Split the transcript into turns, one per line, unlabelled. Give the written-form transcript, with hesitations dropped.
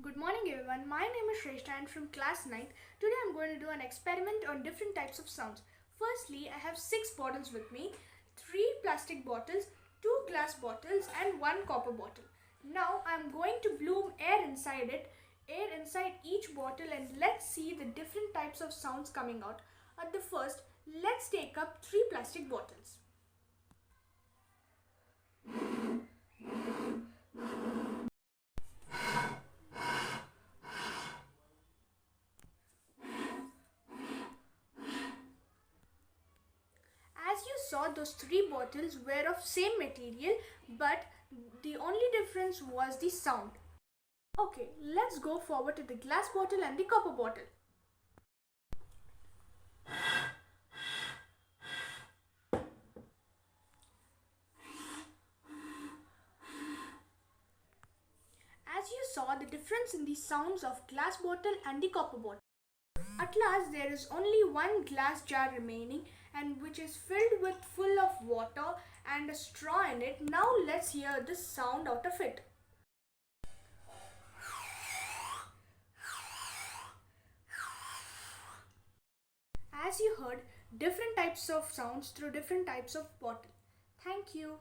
Good morning everyone, my name is Shrestha and from class 9th. Today I'm going to do an experiment on different types of sounds. Firstly, I have 6 bottles with me, 3 plastic bottles, 2 glass bottles and 1 copper bottle. Now I'm going to blow air inside each bottle, and let's see the different types of sounds coming out. At the first, let's take up 3 plastic bottles. As you saw, those 3 bottles were of same material, but the only difference was the sound. Okay, let's go forward to the glass bottle and the copper bottle. As you saw, the difference in the sounds of glass bottle and the copper bottle. At last, there is only one glass jar remaining, and which is filled with full of water and a straw in it. Now let's hear the sound out of it. As you heard, different types of sounds through different types of bottle. Thank you.